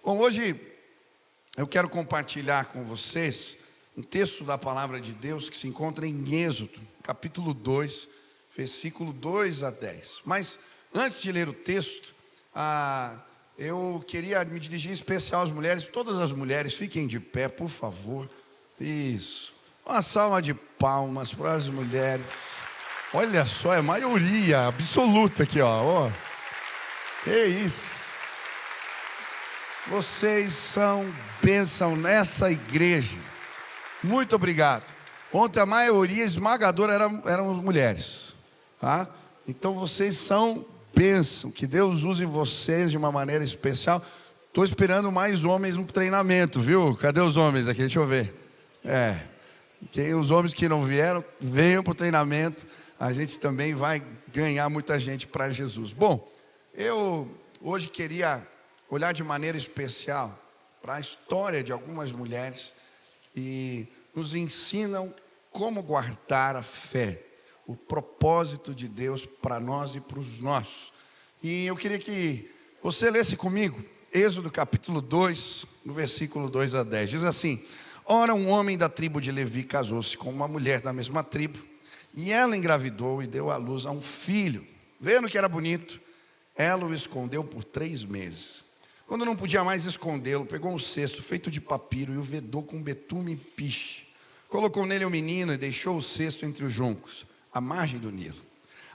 Bom, hoje eu quero compartilhar com vocês um texto da palavra de Deus que se encontra em Êxodo, capítulo 2, versículo 2 a 10. Mas antes de ler o texto, eu queria me dirigir em especial às mulheres. Todas as mulheres, fiquem de pé, por favor. Isso. Uma salva de palmas para as mulheres. Olha só, é maioria absoluta aqui, ó. Que isso. Vocês são bênção nessa igreja. Muito obrigado. Ontem a maioria esmagadora eram mulheres, tá? Então vocês são bênção. Que Deus use vocês de uma maneira especial. Estou esperando mais homens no treinamento, viu? Cadê os homens aqui? Deixa eu ver. Os homens que não vieram, venham para o treinamento. A gente também vai ganhar muita gente para Jesus. Bom, eu hoje queria olhar de maneira especial para a história de algumas mulheres que nos ensinam como guardar a fé, o propósito de Deus para nós e para os nossos. E eu queria que você lesse comigo Êxodo capítulo 2, no versículo 2 a 10. Diz assim: Ora, um homem da tribo de Levi casou-se com uma mulher da mesma tribo, e ela engravidou e deu à luz a um filho. Vendo que era bonito, ela o escondeu por 3 meses. Quando não podia mais escondê-lo, pegou um cesto feito de papiro e o vedou com betume e piche. Colocou nele o menino e deixou o cesto entre os juncos, à margem do Nilo.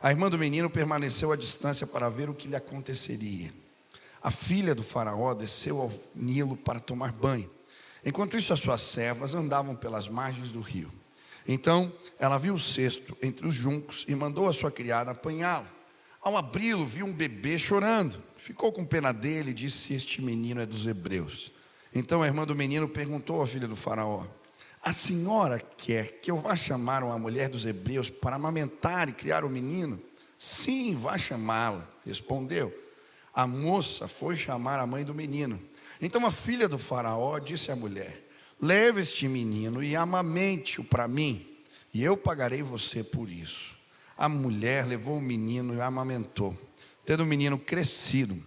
A irmã do menino permaneceu à distância para ver o que lhe aconteceria. A filha do faraó desceu ao Nilo para tomar banho. Enquanto isso, as suas servas andavam pelas margens do rio. Então, ela viu o cesto entre os juncos e mandou a sua criada apanhá-lo. Ao abri-lo, viu um bebê chorando. Ficou com pena dele e disse: Este menino é dos hebreus. Então a irmã do menino perguntou à filha do faraó: A senhora quer que eu vá chamar uma mulher dos hebreus para amamentar e criar o menino? Sim, vá chamá-la, respondeu. A moça foi chamar a mãe do menino. Então a filha do faraó disse à mulher: Leve este menino e amamente-o para mim, e eu pagarei você por isso. A mulher levou o menino e o amamentou. Tendo o menino crescido,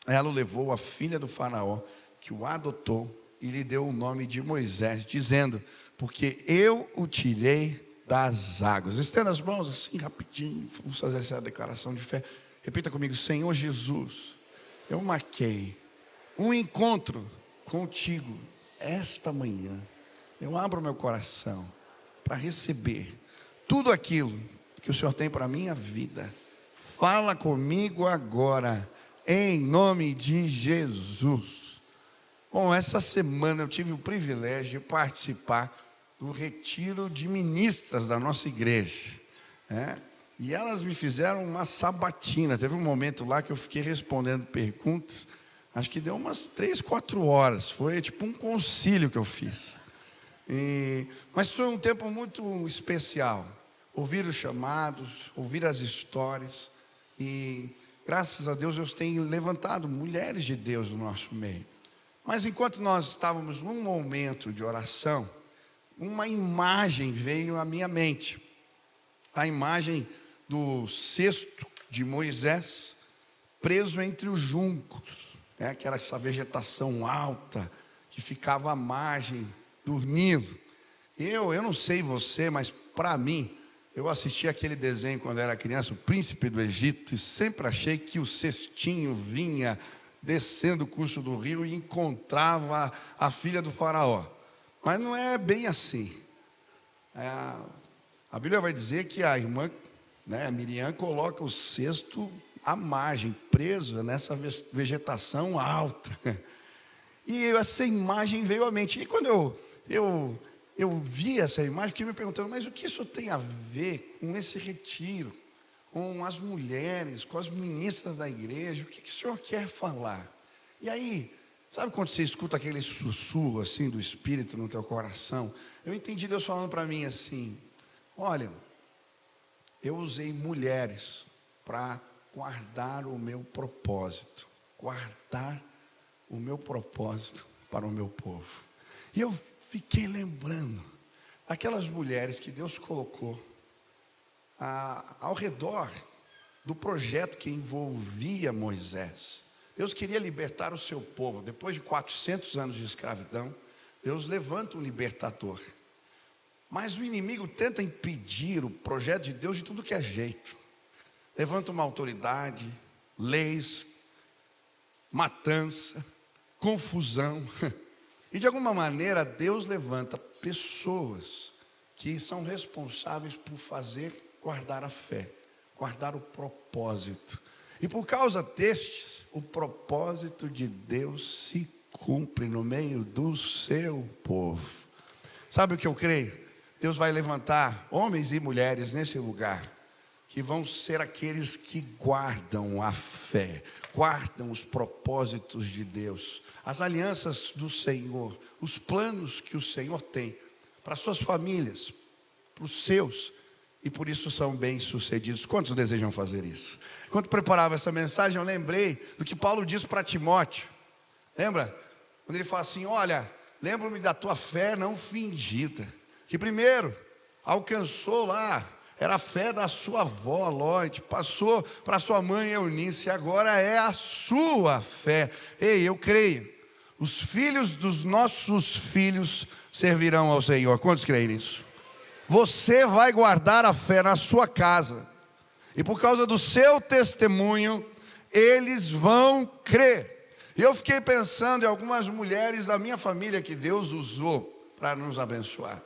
ela o levou à filha do faraó, que o adotou e lhe deu o nome de Moisés, dizendo: Porque eu o tirei das águas. Estenda as mãos assim rapidinho, vamos fazer essa declaração de fé. Repita comigo: Senhor Jesus, eu marquei um encontro contigo esta manhã. Eu abro meu coração para receber tudo aquilo que o Senhor tem para a minha vida. Fala comigo agora, em nome de Jesus. Bom, essa semana eu tive o privilégio de participar do retiro de ministras da nossa igreja, E elas me fizeram uma sabatina. Teve um momento lá que eu fiquei respondendo perguntas. Acho que deu umas 3, 4 horas. Foi tipo um concílio que eu fiz. Mas foi um tempo muito especial. Ouvir os chamados, ouvir as histórias. E graças a Deus Deus tem levantado mulheres de Deus no nosso meio. Mas enquanto nós estávamos num momento de oração, uma imagem veio à minha mente. A imagem do cesto de Moisés preso entre os juncos, que era essa vegetação alta que ficava à margem do Nilo. Eu não sei você, mas para mim, eu assisti aquele desenho quando era criança, o Príncipe do Egito, e sempre achei que o cestinho vinha descendo o curso do rio e encontrava a filha do faraó. Mas não é bem assim. A Bíblia vai dizer que a irmã, Miriam, coloca o cesto à margem, preso nessa vegetação alta. E essa imagem veio à mente. E quando eu vi essa imagem, fiquei me perguntando: mas o que isso tem a ver com esse retiro, com as mulheres, com as ministras da igreja? O que o Senhor quer falar? E aí, sabe quando você escuta aquele sussurro assim do Espírito no teu coração? Eu entendi Deus falando para mim assim: olha, eu usei mulheres para guardar o meu propósito, guardar o meu propósito para o meu povo. E eu fiquei lembrando aquelas mulheres que Deus colocou ao redor do projeto que envolvia Moisés. Deus queria libertar o seu povo. Depois de 400 anos de escravidão, Deus levanta um libertador. Mas o inimigo tenta impedir o projeto de Deus de tudo que é jeito. Levanta uma autoridade, leis, matança, confusão. E de alguma maneira Deus levanta pessoas que são responsáveis por fazer guardar a fé, guardar o propósito. E por causa destes, o propósito de Deus se cumpre no meio do seu povo. Sabe o que eu creio? Deus vai levantar homens e mulheres nesse lugar, que vão ser aqueles que guardam a fé, guardam os propósitos de Deus, as alianças do Senhor, os planos que o Senhor tem para suas famílias, para os seus, e por isso são bem-sucedidos. Quantos desejam fazer isso? Quando preparava essa mensagem, eu lembrei do que Paulo diz para Timóteo. Lembra? Quando ele fala assim: olha, lembro-me da tua fé não fingida, que primeiro alcançou lá, era a fé da sua avó Loide, passou para sua mãe Eunice, agora é a sua fé. Ei, eu creio, os filhos dos nossos filhos servirão ao Senhor. Quantos creem nisso? Você vai guardar a fé na sua casa, e por causa do seu testemunho, eles vão crer. E eu fiquei pensando em algumas mulheres da minha família que Deus usou para nos abençoar.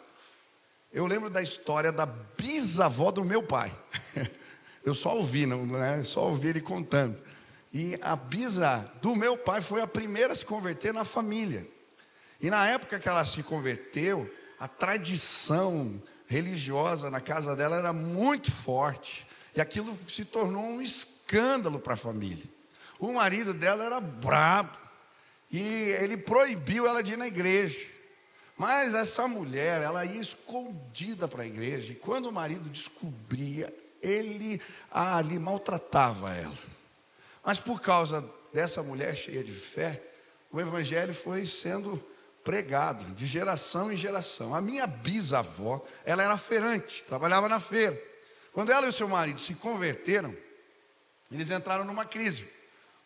Eu lembro da história da bisavó do meu pai. Eu só ouvi, não é? Só ouvi ele contando. E a bisa do meu pai foi a primeira a se converter na família. E na época que ela se converteu, a tradição religiosa na casa dela era muito forte. E aquilo se tornou um escândalo para a família. O marido dela era brabo, e ele proibiu ela de ir na igreja. Mas essa mulher, ela ia escondida para a igreja, e quando o marido descobria, ele ali maltratava ela. Mas por causa dessa mulher cheia de fé, o evangelho foi sendo pregado de geração em geração. A minha bisavó, ela era feirante, trabalhava na feira. Quando ela e o seu marido se converteram, eles entraram numa crise,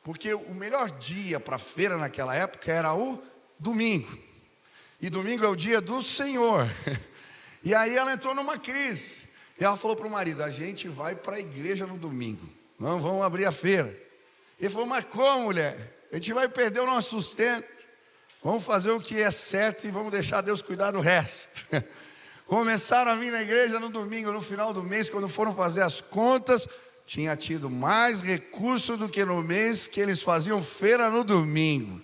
porque o melhor dia para a feira naquela época era o domingo. E domingo é o dia do Senhor. E aí ela entrou numa crise. E ela falou para o marido: a gente vai para a igreja no domingo, não vamos abrir a feira. Ele falou: mas como, mulher? A gente vai perder o nosso sustento. Vamos fazer o que é certo e vamos deixar Deus cuidar do resto. Começaram a vir na igreja no domingo. No final do mês, quando foram fazer as contas, tinha tido mais recurso do que no mês que eles faziam feira no domingo.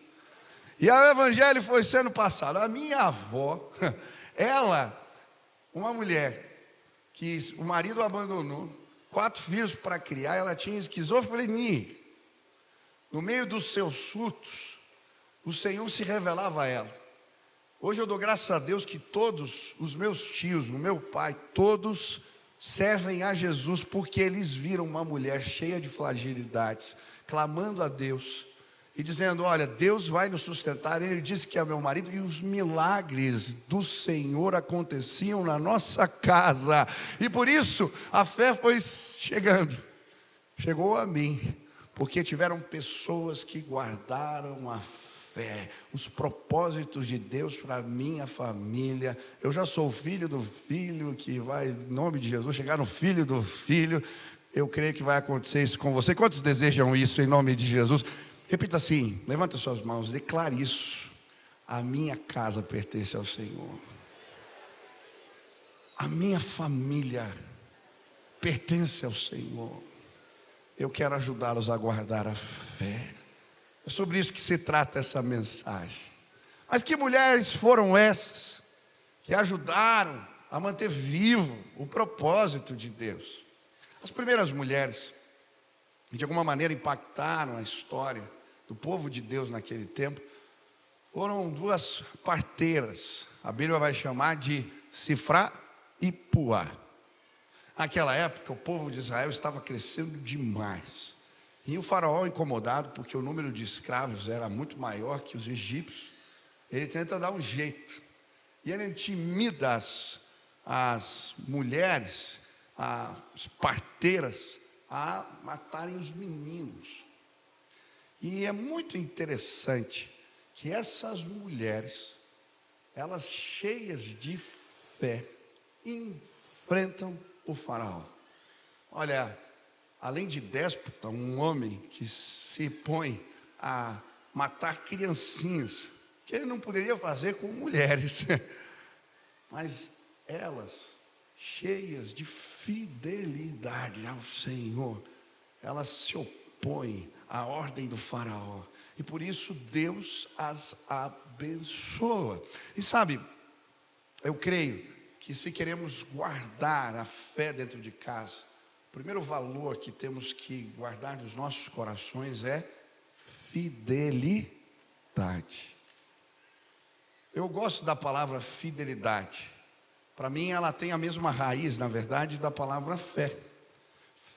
E aí o evangelho foi sendo passado. A minha avó, ela, uma mulher que o marido abandonou, 4 filhos para criar, ela tinha esquizofrenia. No meio dos seus surtos, o Senhor se revelava a ela. Hoje eu dou graças a Deus que todos os meus tios, o meu pai, todos servem a Jesus, porque eles viram uma mulher cheia de fragilidades, clamando a Deus e dizendo: olha, Deus vai nos sustentar. Ele disse que é meu marido, e os milagres do Senhor aconteciam na nossa casa, e por isso a fé foi chegando, chegou a mim, porque tiveram pessoas que guardaram a fé, os propósitos de Deus para a minha família. Eu já sou filho do filho, que vai, em nome de Jesus, chegar no filho do filho. Eu creio que vai acontecer isso com você. Quantos desejam isso em nome de Jesus? Repita assim, levanta suas mãos, declare isso: a minha casa pertence ao Senhor, a minha família pertence ao Senhor. Eu quero ajudá-los a guardar a fé. É sobre isso que se trata essa mensagem. Mas que mulheres foram essas que ajudaram a manter vivo o propósito de Deus? As primeiras mulheres que de alguma maneira impactaram a história do povo de Deus naquele tempo foram 2 parteiras. A Bíblia vai chamar de Sifrá e Puá. Naquela época o povo de Israel estava crescendo demais, e o faraó, incomodado porque o número de escravos era muito maior que os egípcios, ele tenta dar um jeito, e ele intimida as mulheres, as parteiras, a matarem os meninos. E é muito interessante que essas mulheres, elas cheias de fé, enfrentam o faraó. Olha, além de déspota, um homem que se põe a matar criancinhas, que ele não poderia fazer com mulheres, mas elas, cheias de fidelidade ao Senhor, elas se opõem à ordem do faraó, e por isso Deus as abençoa. E sabe, eu creio que se queremos guardar a fé dentro de casa, o primeiro valor que temos que guardar nos nossos corações é fidelidade. Eu gosto da palavra fidelidade. Para mim ela tem a mesma raiz, na verdade, da palavra fé.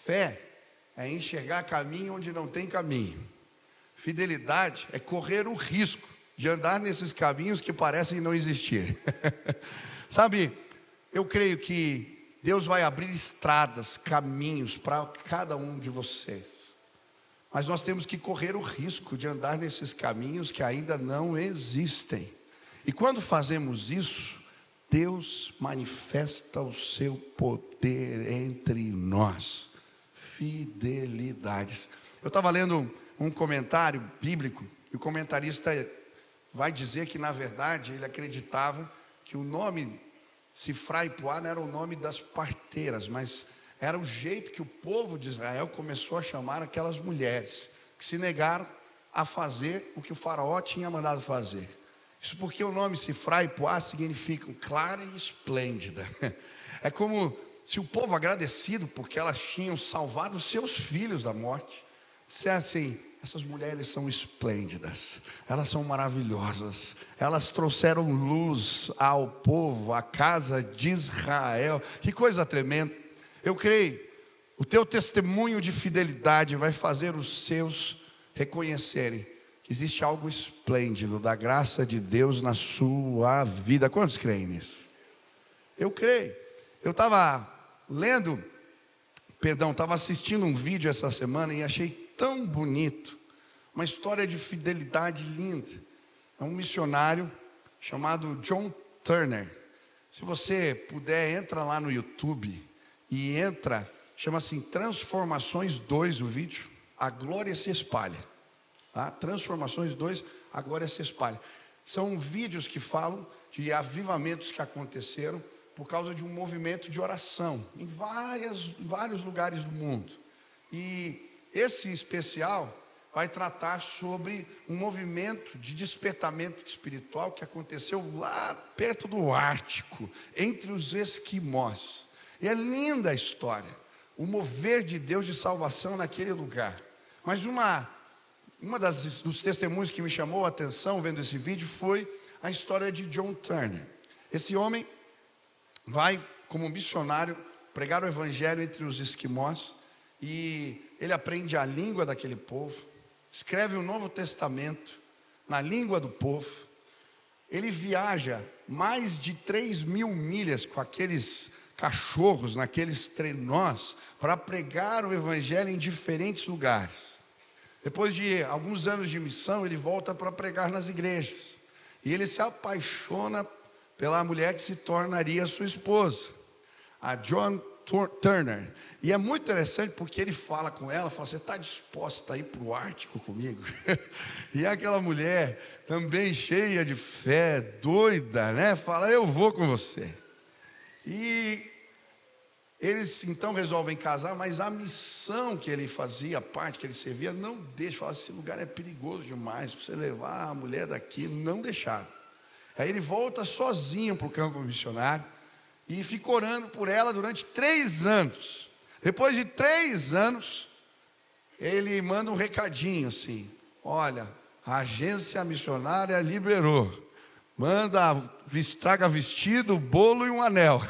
Fé é enxergar caminho onde não tem caminho. Fidelidade é correr o risco de andar nesses caminhos que parecem não existir. Sabe, eu creio que Deus vai abrir estradas, caminhos para cada um de vocês. Mas nós temos que correr o risco de andar nesses caminhos que ainda não existem. E quando fazemos isso, Deus manifesta o seu poder entre nós. Fidelidades. Eu estava lendo um comentário bíblico, e o comentarista vai dizer que, na verdade, ele acreditava que o nome Sifra e Puá não era o nome das parteiras, mas era o jeito que o povo de Israel começou a chamar aquelas mulheres que se negaram a fazer o que o faraó tinha mandado fazer. Isso porque o nome Sifra e Puá significam clara e esplêndida. É como se o povo, agradecido porque elas tinham salvado seus filhos da morte, dissesse assim: essas mulheres são esplêndidas, elas são maravilhosas, elas trouxeram luz ao povo, à casa de Israel. Que coisa tremenda. Eu creio, o teu testemunho de fidelidade vai fazer os seus reconhecerem que existe algo esplêndido da graça de Deus na sua vida. Quantos creem nisso? Eu creio. Eu estava assistindo um vídeo essa semana e achei tão bonito, uma história de fidelidade linda. É um missionário chamado John Turner. Se você puder, entra lá no YouTube e chama-se Transformações 2 o vídeo, A Glória se Espalha. Tá? Transformações 2, A Glória se Espalha. São vídeos que falam de avivamentos que aconteceram por causa de um movimento de oração em vários lugares do mundo. E esse especial vai tratar sobre um movimento de despertamento espiritual que aconteceu lá perto do Ártico, entre os esquimós. E é linda a história, o mover de Deus de salvação naquele lugar. Mas dos testemunhos que me chamou a atenção vendo esse vídeo foi a história de John Turner. Esse homem vai, como missionário, pregar o evangelho entre os esquimós, e ele aprende a língua daquele povo, escreve o Novo Testamento na língua do povo. Ele viaja mais de 3.000 milhas com aqueles cachorros, naqueles trenós, para pregar o evangelho em diferentes lugares. Depois de alguns anos de missão, ele volta para pregar nas igrejas, e ele se apaixona pela mulher que se tornaria sua esposa, a John Turner. E é muito interessante porque ele fala com ela, fala: você está disposta a ir para o Ártico comigo? E aquela mulher, também cheia de fé, doida, né? Fala: eu vou com você. E eles então resolvem casar, mas a missão que ele fazia, a parte que ele servia, não deixa. Fala: esse lugar é perigoso demais para você levar a mulher daqui. Não deixaram. Aí ele volta sozinho para o campo missionário e fica orando por ela durante 3 anos. Depois de 3 anos, ele manda um recadinho assim: olha, a agência missionária liberou, traga vestido, bolo e um anel.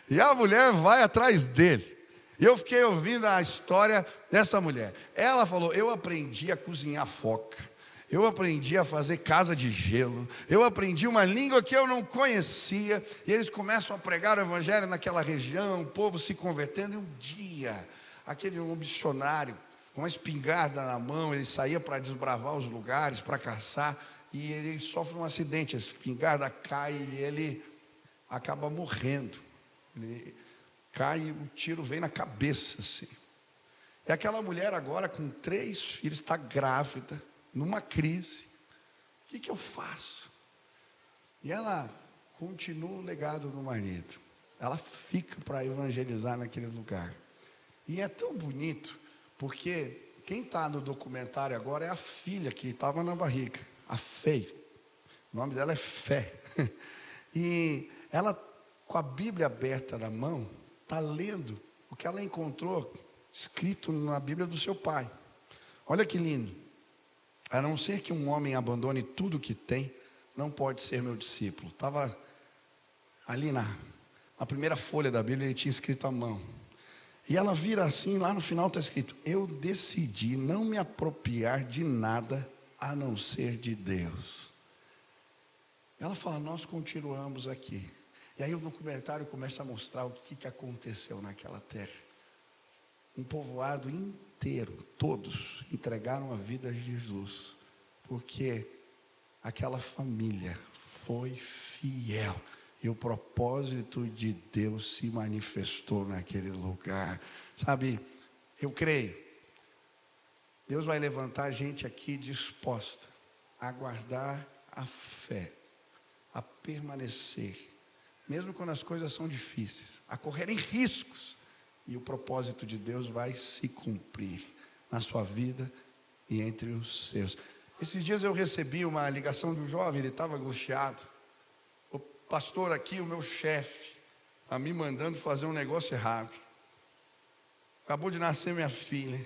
E a mulher vai atrás dele. E eu fiquei ouvindo a história dessa mulher. Ela falou: eu aprendi a cozinhar foca, eu aprendi a fazer casa de gelo, eu aprendi uma língua que eu não conhecia. E eles começam a pregar o evangelho naquela região, o povo se convertendo. E um dia, um missionário com uma espingarda na mão, ele saía para desbravar os lugares, para caçar, e ele sofre um acidente, a espingarda cai e ele acaba morrendo. Ele cai e o tiro vem na cabeça, assim. E aquela mulher agora com 3 filhos, está grávida, numa crise. O que eu faço? E ela continua o legado do marido. Ela fica para evangelizar naquele lugar. E é tão bonito, porque quem está no documentário agora é a filha que estava na barriga, a Faith. O nome dela é Fé. E ela, com a Bíblia aberta na mão, está lendo o que ela encontrou escrito na Bíblia do seu pai. Olha que lindo. A não ser que um homem abandone tudo que tem, não pode ser meu discípulo. Estava ali na primeira folha da Bíblia, ele tinha escrito à mão. E ela vira assim, lá no final está escrito: eu decidi não me apropriar de nada a não ser de Deus. Ela fala: nós continuamos aqui. E aí o documentário começa a mostrar o que aconteceu naquela terra. Um povoado inteiro, todos entregaram a vida a Jesus, porque aquela família foi fiel. E o propósito de Deus se manifestou naquele lugar. Sabe, eu creio, Deus vai levantar gente aqui disposta a guardar a fé, a permanecer, mesmo quando as coisas são difíceis, a correrem riscos. E o propósito de Deus vai se cumprir na sua vida e entre os seus. Esses dias eu recebi uma ligação de um jovem, ele estava angustiado. O pastor aqui, o meu chefe, está me mandando fazer um negócio errado. Acabou de nascer minha filha.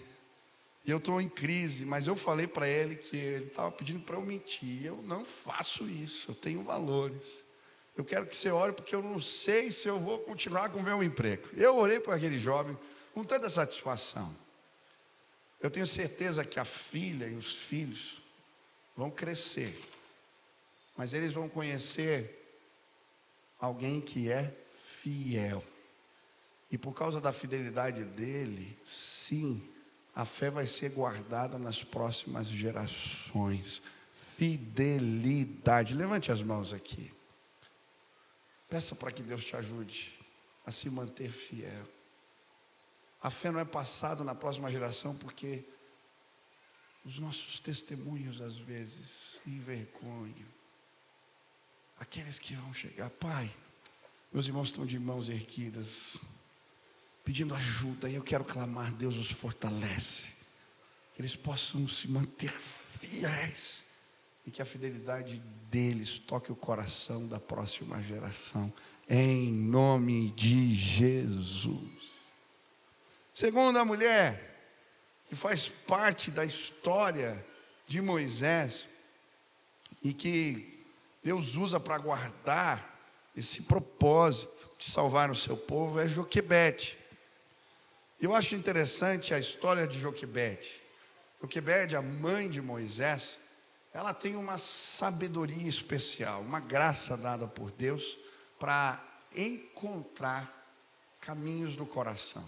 E eu estou em crise, mas eu falei para ele que ele estava pedindo para eu mentir. Eu não faço isso, eu tenho valores. Eu quero que você ore, porque eu não sei se eu vou continuar com o meu emprego. Eu orei para aquele jovem com tanta satisfação. Eu tenho certeza que a filha e os filhos vão crescer, mas eles vão conhecer alguém que é fiel. E por causa da fidelidade dele, sim, a fé vai ser guardada nas próximas gerações. Fidelidade. Levante as mãos aqui. Peça para que Deus te ajude a se manter fiel. A fé não é passada na próxima geração porque os nossos testemunhos às vezes envergonham aqueles que vão chegar. Pai, meus irmãos estão de mãos erguidas, pedindo ajuda, e eu quero clamar: Deus os fortalece, que eles possam se manter fiéis, e que a fidelidade deles toque o coração da próxima geração, em nome de Jesus. Segunda mulher, que faz parte da história de Moisés, e que Deus usa para guardar esse propósito de salvar o seu povo, é Joquebede. Eu acho interessante a história de Joquebede. Joquebede, a mãe de Moisés, ela tem uma sabedoria especial, uma graça dada por Deus para encontrar caminhos do coração.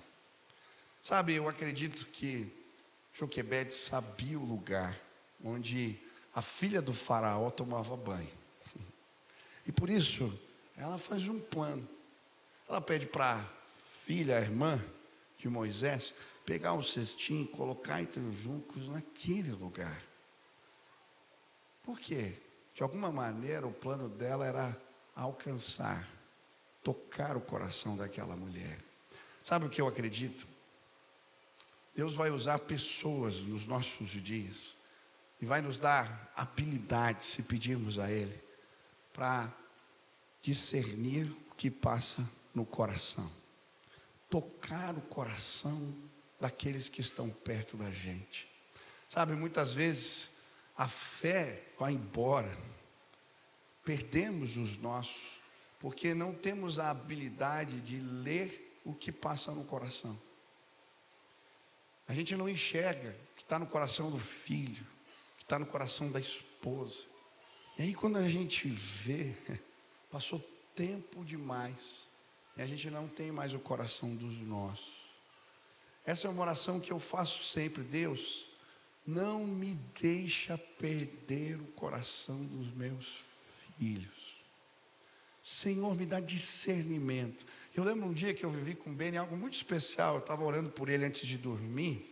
Sabe, eu acredito que Joquebede sabia o lugar onde a filha do faraó tomava banho. E por isso, ela faz um plano. Ela pede para a filha, a irmã de Moisés, pegar um cestinho e colocar entre os juncos naquele lugar. Por quê? De alguma maneira o plano dela era alcançar, tocar o coração daquela mulher. Sabe o que eu acredito? Deus vai usar pessoas nos nossos dias e vai nos dar habilidade, se pedirmos a Ele, para discernir o que passa no coração, tocar o coração daqueles que estão perto da gente. Sabe, muitas vezes a fé vai embora, perdemos os nossos, porque não temos a habilidade de ler o que passa no coração. A gente não enxerga o que está no coração do filho, o que está no coração da esposa. E aí quando a gente vê, passou tempo demais, e a gente não tem mais o coração dos nossos. Essa é uma oração que eu faço sempre. Deus, não me deixa perder o coração dos meus filhos. Senhor, me dá discernimento. Eu lembro um dia que eu vivi com o Beni, algo muito especial. Eu estava orando por ele antes de dormir.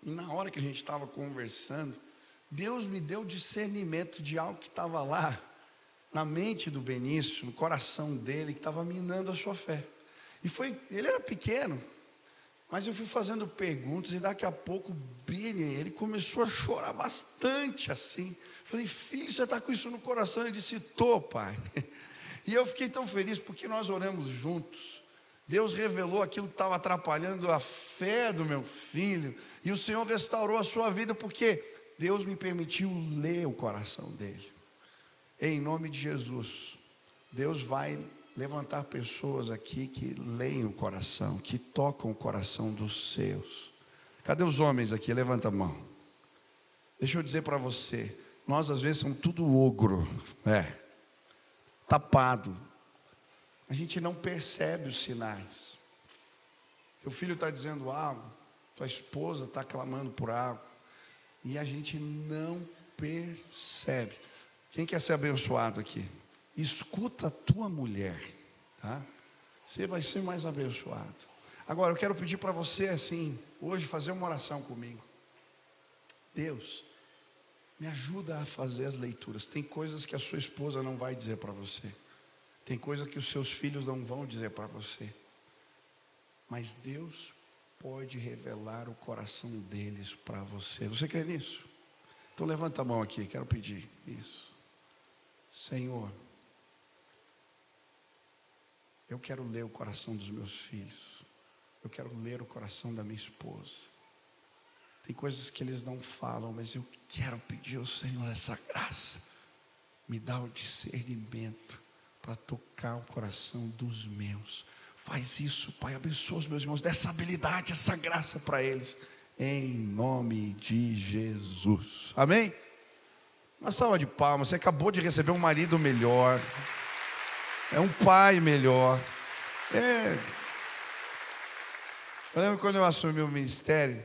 E na hora que a gente estava conversando, Deus me deu discernimento de algo que estava lá na mente do Benício, no coração dele, que estava minando a sua fé. E ele era pequeno, mas eu fui fazendo perguntas e daqui a pouco o Beni, ele começou a chorar bastante assim. Falei, filho, você está com isso no coração? Ele disse, tô, pai. E eu fiquei tão feliz porque nós oramos juntos. Deus revelou aquilo que estava atrapalhando a fé do meu filho. E o Senhor restaurou a sua vida porque Deus me permitiu ler o coração dele. Em nome de Jesus, Deus vai levantar pessoas aqui que leem o coração, que tocam o coração dos seus. Cadê os homens aqui? Levanta a mão. Deixa eu dizer para você, nós às vezes somos tudo ogro, tapado. A gente não percebe os sinais. Teu filho está dizendo algo, tua esposa está clamando por algo, e a gente não percebe. Quem quer ser abençoado aqui? Escuta a tua mulher, tá? Você vai ser mais abençoado. Agora eu quero pedir para você assim, hoje fazer uma oração comigo. Deus, me ajuda a fazer as leituras. Tem coisas que a sua esposa não vai dizer para você. Tem coisas que os seus filhos não vão dizer para você. Mas Deus pode revelar o coração deles para você. Você crê nisso? Então levanta a mão aqui, quero pedir isso. Senhor, eu quero ler o coração dos meus filhos. Eu quero ler o coração da minha esposa. Tem coisas que eles não falam, mas eu quero pedir ao Senhor essa graça. Me dá o discernimento para tocar o coração dos meus. Faz isso, Pai, abençoa os meus irmãos, dá essa habilidade, essa graça para eles, em nome de Jesus, amém? Uma salva de palmas, você acabou de receber um marido melhor, um pai melhor. Eu lembro quando eu assumi o ministério,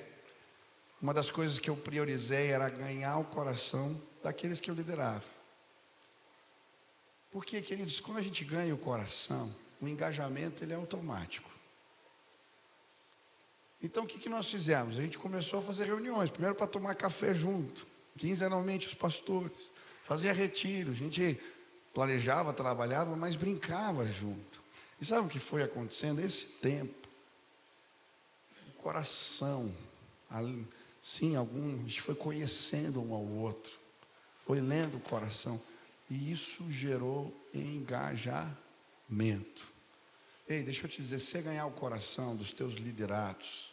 uma das coisas que eu priorizei era ganhar o coração daqueles que eu liderava. Porque, queridos, quando a gente ganha o coração, o engajamento ele é automático. Então o que nós fizemos? A gente começou a fazer reuniões, primeiro para tomar café junto, quinzenalmente os pastores, fazia retiro, a gente planejava, trabalhava, mas brincava junto. E sabe o que foi acontecendo? Esse tempo, o coração, sim, a gente foi conhecendo um ao outro, foi lendo o coração, e isso gerou engajamento. Ei, deixa eu te dizer, se você ganhar o coração dos teus liderados,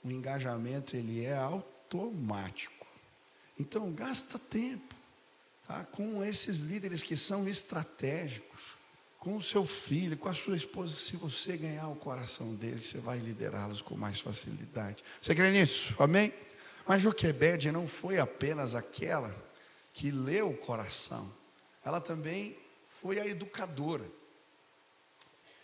o engajamento ele é automático. Então gasta tempo, tá? Com esses líderes que são estratégicos, com o seu filho, com a sua esposa. Se você ganhar o coração deles, você vai liderá-los com mais facilidade. Você crê nisso? Amém? Mas Joquebede não foi apenas aquela que leu o coração, ela também foi a educadora,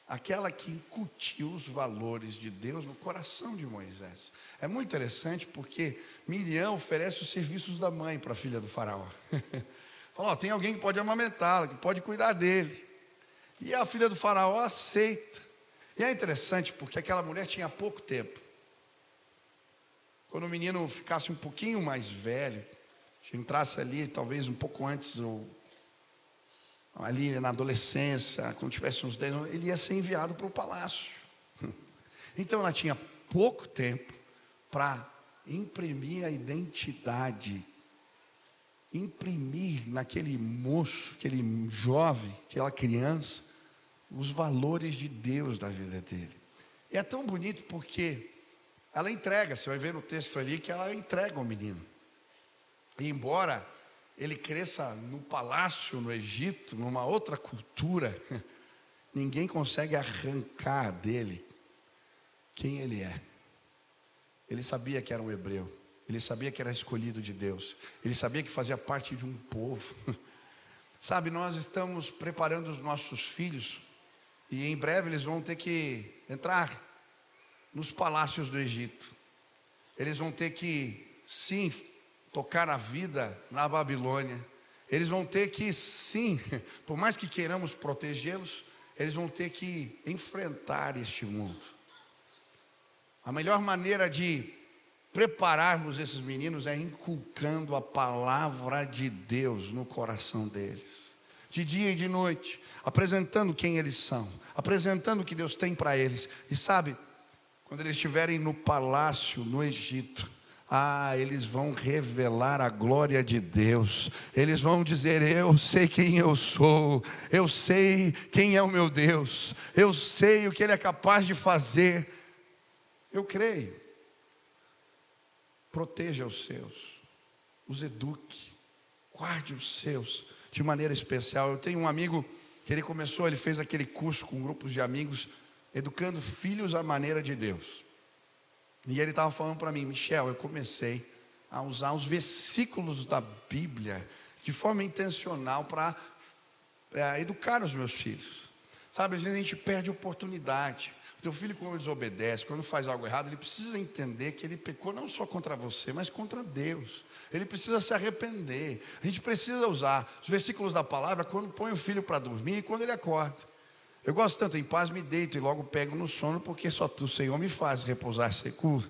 aquela que incutiu os valores de Deus no coração de Moisés. É muito interessante porque Miriam oferece os serviços da mãe para a filha do faraó. Fala, tem alguém que pode amamentá-la, que pode cuidar dele. E a filha do faraó aceita. E é interessante porque aquela mulher tinha pouco tempo. Quando o menino ficasse um pouquinho mais velho, entrasse ali talvez um pouco antes, ou ali na adolescência, quando tivesse uns 10 anos, ele ia ser enviado para o palácio. Então ela tinha pouco tempo para imprimir a identidade, imprimir naquele moço, aquele jovem, aquela criança, os valores de Deus da vida dele. E é tão bonito porque ela entrega, você vai ver no texto ali que ela entrega o menino. E embora ele cresça no palácio, no Egito, numa outra cultura, ninguém consegue arrancar dele quem ele é. Ele sabia que era um hebreu, ele sabia que era escolhido de Deus, ele sabia que fazia parte de um povo. Sabe, nós estamos preparando os nossos filhos, e em breve eles vão ter que entrar nos palácios do Egito. Eles vão ter que, sim, tocar a vida na Babilônia. Eles vão ter que, sim, por mais que queiramos protegê-los, eles vão ter que enfrentar este mundo. A melhor maneira de prepararmos esses meninos é inculcando a palavra de Deus no coração deles, de dia e de noite, apresentando quem eles são, apresentando o que Deus tem para eles. E sabe, quando eles estiverem no palácio, no Egito, eles vão revelar a glória de Deus. Eles vão dizer: eu sei quem eu sou, eu sei quem é o meu Deus, eu sei o que Ele é capaz de fazer. Eu creio. Proteja os seus, os eduque, guarde os seus de maneira especial. Eu tenho um amigo que ele fez aquele curso com grupos de amigos, educando filhos à maneira de Deus. E ele estava falando para mim: Michel, eu comecei a usar os versículos da Bíblia de forma intencional para educar os meus filhos. Sabe, às vezes a gente perde oportunidade. O teu filho, quando desobedece, quando faz algo errado, ele precisa entender que ele pecou não só contra você, mas contra Deus. Ele precisa se arrepender. A gente precisa usar os versículos da palavra quando põe o filho para dormir e quando ele acorda. Eu gosto tanto: em paz me deito e logo pego no sono, porque só tu, Senhor, me faz repousar seguro.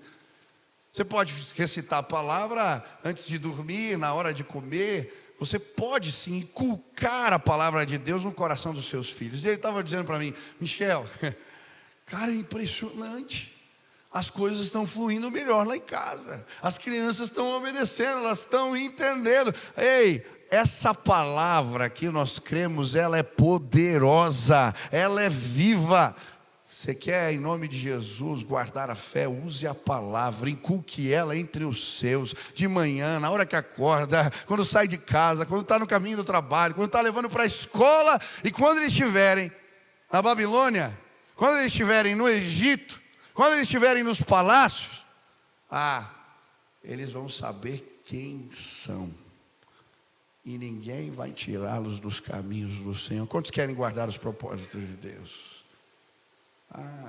Você pode recitar a palavra antes de dormir, na hora de comer. Você pode sim inculcar a palavra de Deus no coração dos seus filhos. E ele estava dizendo para mim: Michel, cara, é impressionante. As coisas estão fluindo melhor lá em casa. As crianças estão obedecendo, elas estão entendendo. Ei, essa palavra que nós cremos, ela é poderosa, ela é viva. Você quer, em nome de Jesus, guardar a fé? Use a palavra, inculque ela entre os seus, de manhã, na hora que acorda, quando sai de casa, quando está no caminho do trabalho, quando está levando para a escola, e quando eles estiverem na Babilônia, quando eles estiverem no Egito, quando eles estiverem nos palácios, eles vão saber quem são. E ninguém vai tirá-los dos caminhos do Senhor. Quantos querem guardar os propósitos de Deus?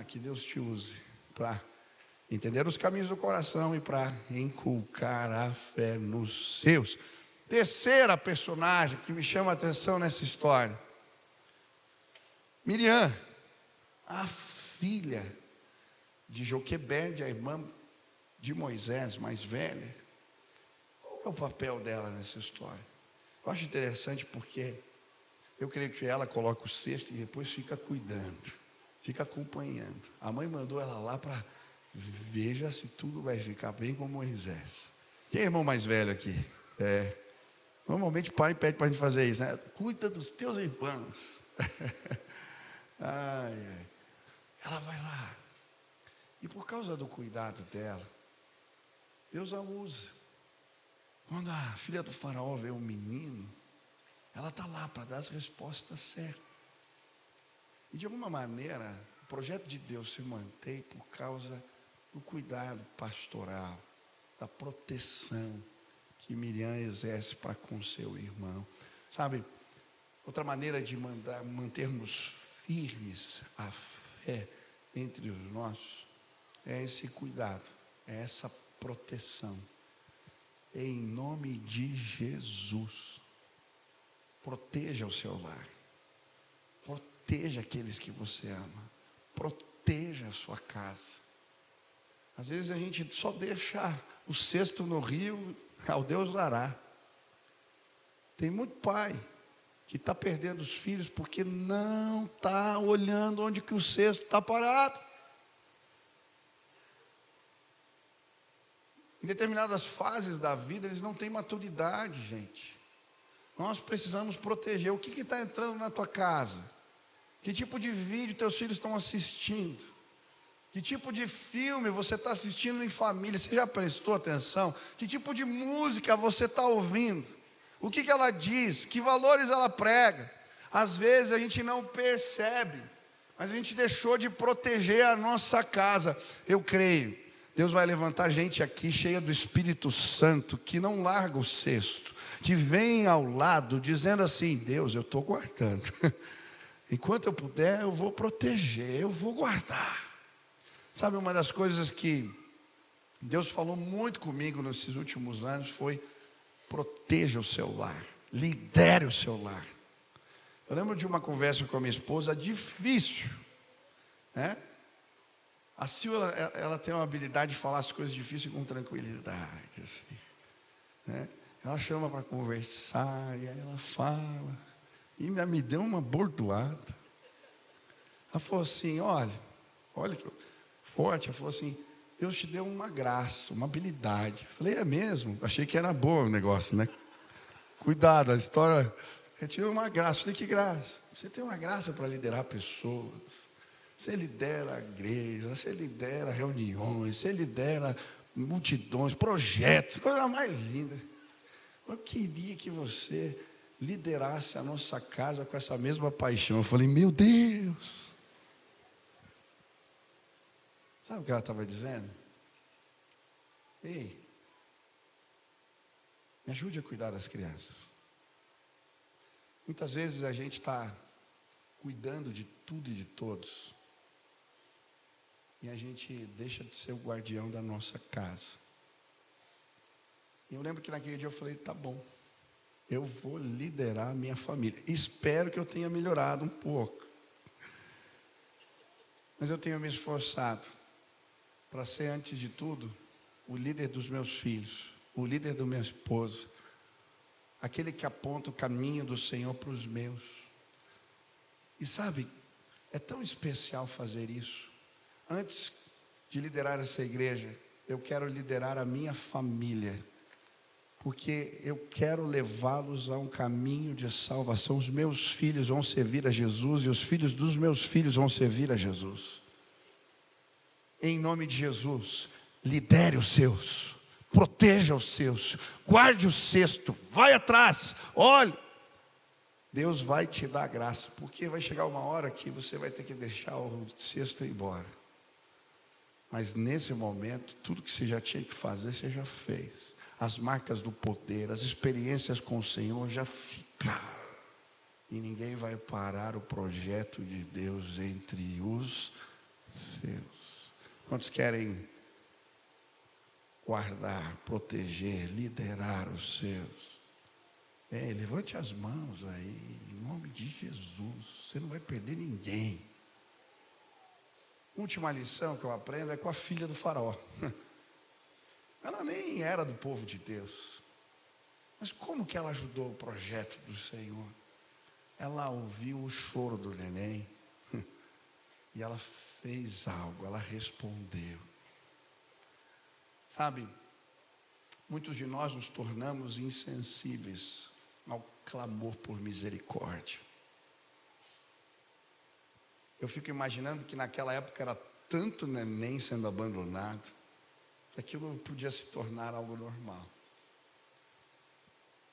Que Deus te use para entender os caminhos do coração e para inculcar a fé nos seus. Terceira personagem que me chama a atenção nessa história: Miriam, a filha de Joquebede, a irmã de Moisés, mais velha. Qual que é o papel dela nessa história? Eu acho interessante porque eu creio que ela coloca o cesto e depois fica cuidando, fica acompanhando. A mãe mandou ela lá para veja se tudo vai ficar bem com Moisés. Quem é irmão mais velho aqui? Normalmente o pai pede para a gente fazer isso, né? Cuida dos teus irmãos. Ela vai lá. E por causa do cuidado dela, Deus a usa. Quando a filha do faraó vê um menino, ela está lá para dar as respostas certas. E de alguma maneira, o projeto de Deus se mantém por causa do cuidado pastoral, da proteção que Miriam exerce para com seu irmão. Sabe, outra maneira de mantermos firmes a fé entre os nossos é esse cuidado, é essa proteção. Em nome de Jesus, proteja o seu lar, proteja aqueles que você ama, proteja a sua casa. Às vezes a gente só deixa o cesto no rio, ao Deus dará. Tem muito pai que está perdendo os filhos porque não está olhando onde que o cesto está parado. Em determinadas fases da vida, eles não têm maturidade, gente. Nós precisamos proteger. O que está entrando na tua casa? Que tipo de vídeo teus filhos estão assistindo? Que tipo de filme você está assistindo em família? Você já prestou atenção? Que tipo de música você está ouvindo? O que ela diz? Que valores ela prega? Às vezes a gente não percebe, mas a gente deixou de proteger a nossa casa. Eu creio, Deus vai levantar gente aqui cheia do Espírito Santo, que não larga o cesto, que vem ao lado dizendo assim: Deus, eu estou guardando. Enquanto eu puder, eu vou proteger, eu vou guardar. Sabe, uma das coisas que Deus falou muito comigo nesses últimos anos foi: proteja o seu lar, lidere o seu lar. Eu lembro de uma conversa com a minha esposa, difícil, né? A Sil, ela tem uma habilidade de falar as coisas difíceis com tranquilidade, assim, né? Ela chama para conversar, e aí ela fala, e me deu uma bordoada. Ela falou assim: olha que forte. Ela falou assim: Deus te deu uma graça, uma habilidade. Eu falei: é mesmo? Achei que era boa o negócio, né? Cuidado, a história. Eu tive uma graça. Eu falei: que graça? Você tem uma graça para liderar pessoas. Você lidera a igreja, você lidera reuniões, você lidera multidões, projetos, coisa mais linda. Eu queria que você liderasse a nossa casa com essa mesma paixão. Eu falei: meu Deus. Sabe o que ela estava dizendo? Ei, me ajude a cuidar das crianças. Muitas vezes a gente está cuidando de tudo e de todos, e a gente deixa de ser o guardião da nossa casa. E eu lembro que naquele dia eu falei: tá bom, eu vou liderar a minha família. Espero que eu tenha melhorado um pouco, mas eu tenho me esforçado para ser, antes de tudo, o líder dos meus filhos, o líder da minha esposa, aquele que aponta o caminho do Senhor para os meus. E sabe, é tão especial fazer isso. Antes de liderar essa igreja, eu quero liderar a minha família, porque eu quero levá-los a um caminho de salvação. Os meus filhos vão servir a Jesus, e os filhos dos meus filhos vão servir a Jesus. Em nome de Jesus, lidere os seus, proteja os seus, guarde o cesto, vai atrás, olhe. Deus vai te dar graça, porque vai chegar uma hora que você vai ter que deixar o cesto ir embora. Mas nesse momento, tudo que você já tinha que fazer, você já fez. As marcas do poder, as experiências com o Senhor já ficaram. E ninguém vai parar o projeto de Deus entre os seus. Quantos querem guardar, proteger, liderar os seus? Levante as mãos aí, em nome de Jesus. Você não vai perder ninguém. Última lição que eu aprendo é com a filha do faraó. Ela nem era do povo de Deus, mas como que ela ajudou o projeto do Senhor? Ela ouviu o choro do neném e ela fez algo, ela respondeu. Sabe, muitos de nós nos tornamos insensíveis ao clamor por misericórdia. Eu fico imaginando que naquela época era tanto neném sendo abandonado, que aquilo podia se tornar algo normal.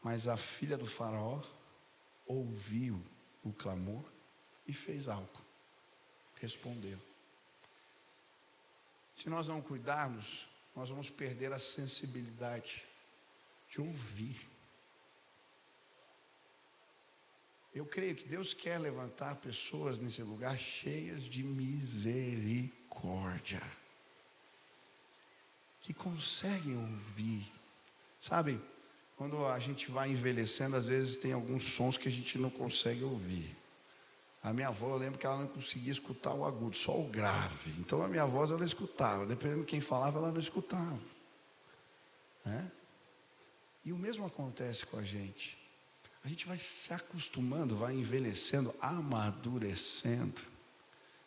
Mas a filha do faraó ouviu o clamor e fez algo, respondeu. Se nós não cuidarmos, nós vamos perder a sensibilidade de ouvir. Eu creio que Deus quer levantar pessoas nesse lugar cheias de misericórdia, que conseguem ouvir. Sabe, quando a gente vai envelhecendo, às vezes tem alguns sons que a gente não consegue ouvir. A minha avó, eu lembro que ela não conseguia escutar o agudo, só o grave. Então a minha voz ela escutava, dependendo de quem falava, ela não escutava, né? E o mesmo acontece com a gente. A gente vai se acostumando, vai envelhecendo, amadurecendo,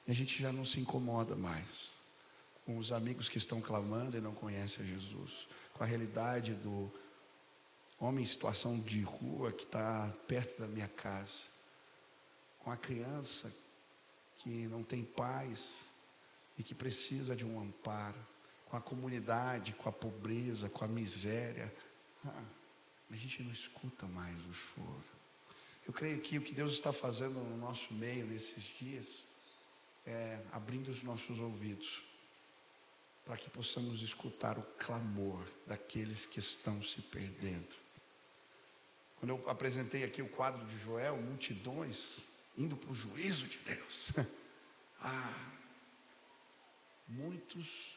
e a gente já não se incomoda mais com os amigos que estão clamando e não conhecem a Jesus, com a realidade do homem em situação de rua que está perto da minha casa, com a criança que não tem pais e que precisa de um amparo, com a comunidade, com a pobreza, com a miséria. A gente não escuta mais o choro. Eu creio que o que Deus está fazendo no nosso meio nesses dias é abrindo os nossos ouvidos para que possamos escutar o clamor daqueles que estão se perdendo. Quando eu apresentei aqui o quadro de Joel, multidões indo para o juízo de Deus. muitos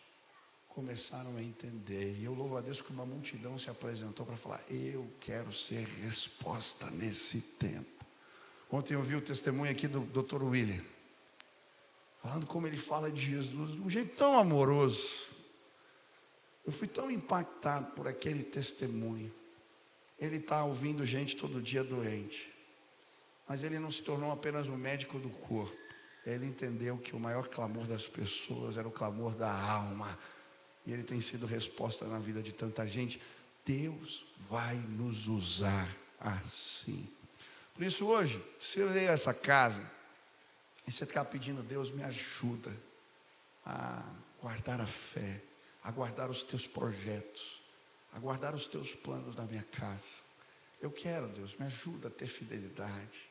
começaram a entender. E eu louvo a Deus que uma multidão se apresentou para falar: eu quero ser resposta nesse tempo. Ontem eu vi o testemunho aqui do Dr. William, falando como ele fala de Jesus de um jeito tão amoroso. Eu fui tão impactado por aquele testemunho. Ele está ouvindo gente todo dia doente, mas ele não se tornou apenas um médico do corpo. Ele entendeu que o maior clamor das pessoas era o clamor da alma, e ele tem sido resposta na vida de tanta gente. Deus vai nos usar assim. Por isso hoje, se eu leio essa casa e você está pedindo: Deus, me ajuda a guardar a fé, a guardar os teus projetos, a guardar os teus planos na minha casa. Eu quero, Deus, me ajuda a ter fidelidade,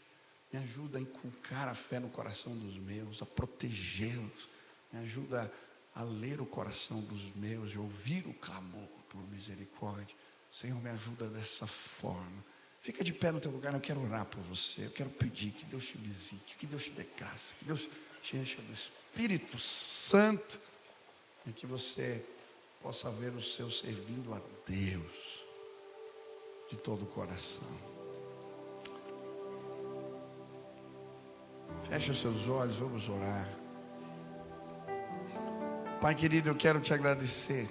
me ajuda a inculcar a fé no coração dos meus, a protegê-los, me ajuda a ler o coração dos meus e ouvir o clamor por misericórdia. Senhor, me ajuda dessa forma. Fica de pé no teu lugar, eu quero orar por você, eu quero pedir que Deus te visite, que Deus te dê graça, que Deus te encha do Espírito Santo, e que você possa ver o seu servindo a Deus de todo o coração. Feche os seus olhos, vamos orar. Pai querido, eu quero te agradecer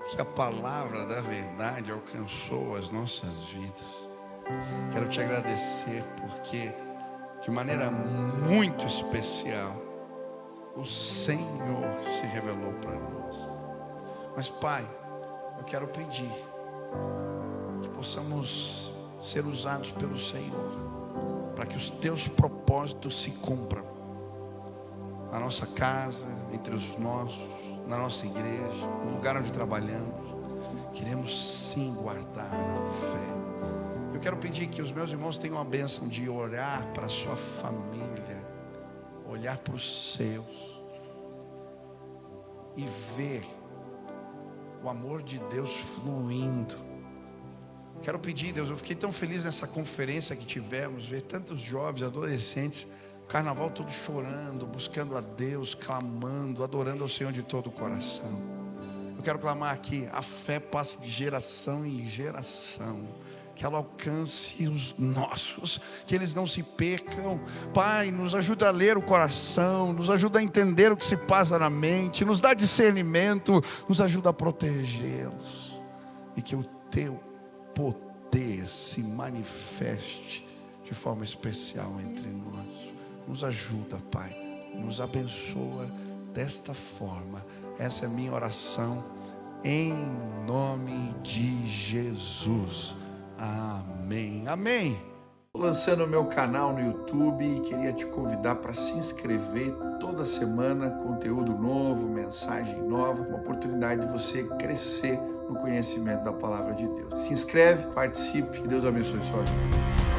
que a palavra da verdade alcançou as nossas vidas. Quero te agradecer porque, de maneira muito especial, o Senhor se revelou para nós. Mas, Pai, eu quero pedir que possamos ser usados pelo Senhor, para que os teus propósitos se cumpram na nossa casa, entre os nossos, na nossa igreja, no lugar onde trabalhamos. Queremos sim guardar a fé. Eu quero pedir que os meus irmãos tenham a bênção de orar para a sua família, olhar para os seus e ver o amor de Deus fluindo. Quero pedir, Deus, eu fiquei tão feliz nessa conferência que tivemos, ver tantos jovens, adolescentes, carnaval todo chorando, buscando a Deus, clamando, adorando ao Senhor de todo o coração. Eu quero clamar aqui: a fé passe de geração em geração, que ela alcance os nossos, que eles não se percam. Pai, nos ajuda a ler o coração, nos ajuda a entender o que se passa na mente, nos dá discernimento, nos ajuda a protegê-los, e que o teu poder se manifeste de forma especial entre nós. Nos ajuda, Pai, nos abençoa desta forma. Essa é a minha oração, em nome de Jesus. Amém. Amém. Estou lançando o meu canal no YouTube e queria te convidar para se inscrever. Toda semana, conteúdo novo, mensagem nova, uma oportunidade de você crescer no conhecimento da palavra de Deus. Se inscreve, participe, que Deus abençoe sua vida.